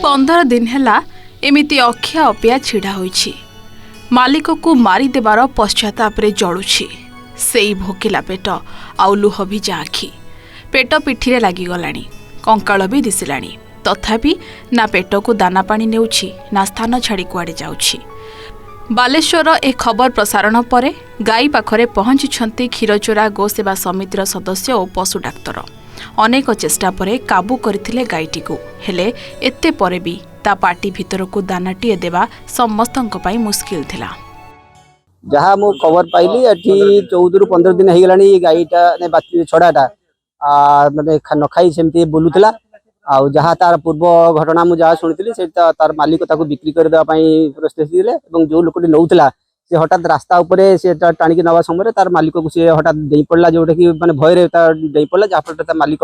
15 दिन हैला एमिति अखिया अपिया छिड़ा होइछि। मालिक को मारिदेवार पश्चाताप जलुछि। सेई भोकिला पेट आउ लुह भिजा आखि। पेट पिठिरे लागिगलाणी, कंकाल भी दिसिलाणी। तथापि ना पेट को दाना पानी नेउछि ना स्थान छाड़ी कुआडे जाउछि। बालेश्वर ए खबर प्रसारण परे गाई पाखरे पहुंची क्षीरचोरा गोसेवा समितिर सदस्य और पशु डाक्तर। अनेक चेष्टा परे काबू करथिले गाईटी को, हेले एते परे भी ता पाटी भितर को दानाटीए देवा समस्तंक पई मुश्किल थिला। जहाँ मु खबर पाइली एठी 14 रु 15 दिन हे गलानी गाईटा ने बाती छड़ाटा माने न खाई सेमती बुलुतला। आ जहाँ तार पूर्व घटना मु जहाँ शुणी से तार मालिक ताको बिक्री कर देवा पई प्रस्ताव दिले एवं जो लोकटी नउतला से हठात रास्ता उपरे से टाणी नवा समय तार मालिक को से हठात डेई पड़ला, जोटा कि माने भयरे डेई पड़ला, जहाँ फल तार मालिक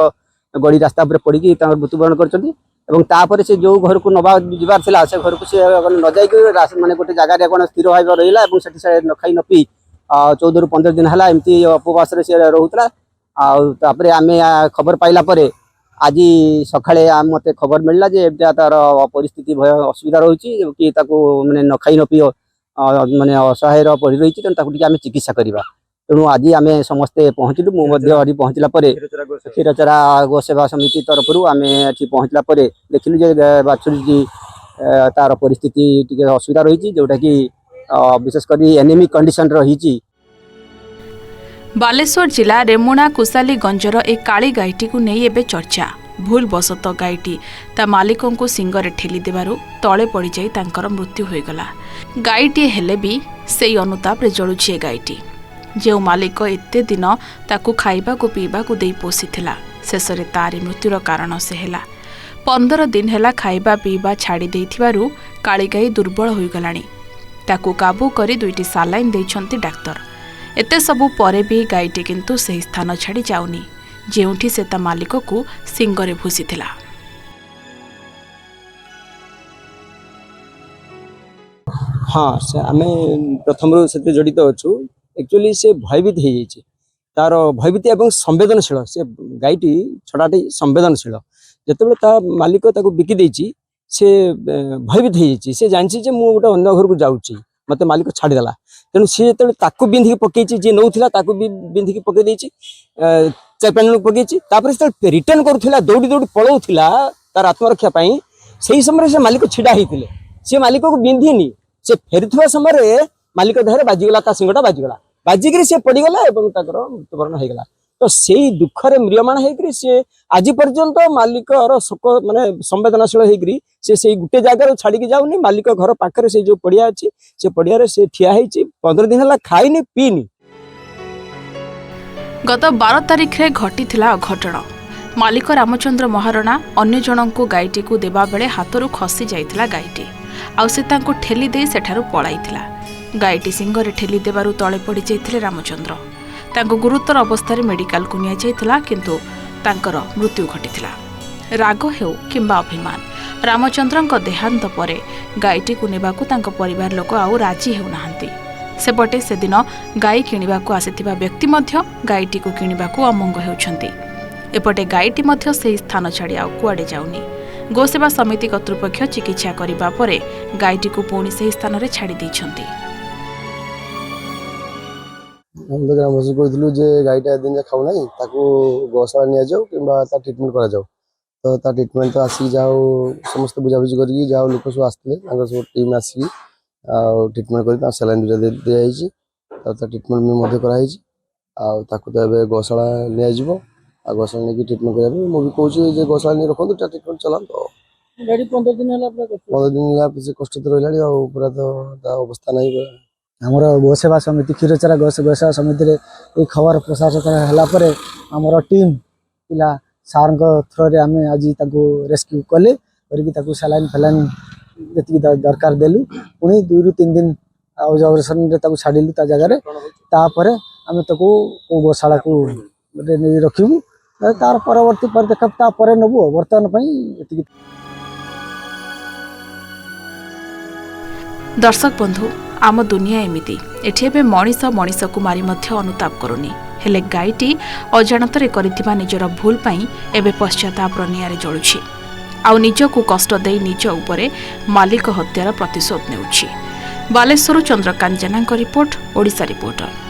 गड़ी रास्ता उपर पड़ी मृत्युवरण करछथि। एवं तापर से जो घर को नवा जीवार थिला से घर को से न जाई माने गोटे जगह कोन स्थिर होइबा रहिला एवं सेठी से न खाई न पी 14 रु 15 दिन हला एमती उपवास रे से रहउतला। आ तापर आमे खबर पाइला परे आज सकाळे मते खबर मिलला जे तार परिस्थिति भय असुविधा रही कि ताको माने न खाई न पी माने असहाय पड़ी रही आम चिकित्सा करवा। तेणु आज आम समस्ते पहुँचलु। मुझे पहुँचला क्षीरचरा गोसेवा समिति तरफ आम ये पहुँचला देखिलु जे बाछुरी जी तार परिस्थिति टी असुविधा रही जोटा कि विशेषकर एनेमिक कंडीशन रही। बालेश्वर जिला रेमुणा कुसालीगंजर ए काली गाईटी को नहीं एबे चर्चा। भूल बसत गाईटी ता मालिकों को सिंगरे ठेली देबारु तले पड़ी जाई तांकर मृत्यु होईगला। गाईटी हेले भी सेई अनुताप रे जळुछि गाईटी। जे मालिक एते दिन ताकू खाइबा को पीबा को देई पोसिथिला, शेषरे तारी मृत्युर कारण से हेला। 15 दिन हेला खाइबा पीबा छाड़ी देइथिबारु काली गाई दुर्बल होईगलाणी। ताकू काबू करी 2टी सालाइन देइछंती डाक्टर। एते सबु परे भी गाईटी किंतु सही स्थान छाड़ी जाउनी जेउठी से ता मालिक को सिंगरे भूसीथिला। हाँ से आम प्रथम से जड़ित अच्छु। एक्चुअली से भयभीत हो जाइए, तार भयभीत एवं संवेदनशील से गाईटी छड़ाटी संवेदनशील। जिते ता मालिक ताको बिकी देछि से भयभीत हो जाइए। से जानी जे मु गोटे अन्य घर को जाऊँगी, मत मालिक छाड़देला। तेणु सी जो बिंधिकी पकई जी नौला ताको भी बिंधिकी पकई देछि, 4-5 जन पकई रिटर्न करूला दौड़ी दौड़ी पलाऊला तार आत्मरक्षा से समय से मालिक छिड़ा होते सी मालिक को बिंधिनी से फेरुवा समय मालिक देहरे बाजिगला, सिंगटा बाजिगला, बाजिक से पड़गला और मृत्युवरण होगा। तो से दुखरे म्रियमाण होकर सी आज पर्यंत मालिक शोक माने संवेदनशील होकर से गोटे जगार छाड़ी जाऊनी। मालिक घर पाखे से जो पड़िया अच्छी से पड़िया से ठिया 15 दिन है खाईनी पीनी। गत 12 तारिख रे घटी थिला अघटन। मालिक रामचंद्र महारणा अन्य जन को गाईटी को देबा बेले हाथरू खसी जाइथिला गाईटी आउ से तांको ठेली दे सेठारू पळाइथिला। गाईटी सिंगरे ठेली देबारु तळे पड़ी जाइथिले रामचंद्र। तांको गुरुतर अवस्था मेडिकल को निया जाइथिला किंतु तांकर मृत्यु घटिथिला। राग हेउ किंबा अभिमान, रामचंद्रଙ୍କ देहांत परे गाईटी को नेबाकू तांको परिवार लोक आउ राजी हेउ नाहंती। सेपटे से दिन गाई किणिबाकू आसिथिबा व्यक्ति मध्य गाईटी को किणिबाकू अमंग हेउछंती। एपटे गाईटी मध्य से स्थान छाड़ी आउ कुआडे जाउनी। गोसेवा समिति कर्तृपक्ष चिकित्सा करिबा परे गाईटी को पुणी से स्थान रे छाड़ी दैछंती। हम ग्रामवासी कहलु जे गाईटा दिन खाऊ ना ताको गौशाला निया जाओ किंबा ता ट्रीटमेंट करा जाओ। तो ता ट्रीटमेंट तो आसी जाओ समस्त बुझाबुझी करके जाओ लोक सब आसते सब टीम आसी ट्रीटमेंट कर सैलाइन दे दिखाई ता ट्रीटमेंट में कराई ताको तो ए गौशाला निया जिवो आ गौशाला नहीं ट्रीटमेंट करा मु भी कहूँ जे गौशाला नहीं रखो ट्रीटमेंट चला। तो गाड़ी 15 दिन है कष्ट तो रहा पूरा तो अवस्था नहीं। आमर गोसेवा समिति क्षीरचरा गोसेवा समिति ये खबर प्रशासन है आमर टीम पिला सार थ्रो रे आम आज रेस्क्यू कले कर सलाइन फेलाइन जी दरकार देलु। पुणी 2 रु 3 दिन ऑब्जर्वेशन छाड़िलु ता जगह तापर आम ताको गौशाला को रखिबू तार परवर्ती पदक्षेप नबू बर्तमान। दर्शक बंधु, आम दुनिया एमिति एठी एबे मनीष मनीष को मारी मध्य अनुताप करूनी। हेले गाईटी अजाणतरे करिथिबा निजर भूल पाई एबे पश्चाताप नियारे जळुछि। ଆଉ ନିଜକୁ କଷ୍ଟ ଦେଇ ନିଜ ଉପରେ ମାଲିକ ହତ୍ୟାର ପ୍ରତିଶୋଧ ନେଉଛି। ବାଲେଶ୍ୱରରୁ ଚନ୍ଦ୍ରକାନ୍ତ ଜେନାଙ୍କ ରିପୋର୍ଟ, ଓଡ଼ିଶା ରିପୋର୍ଟର।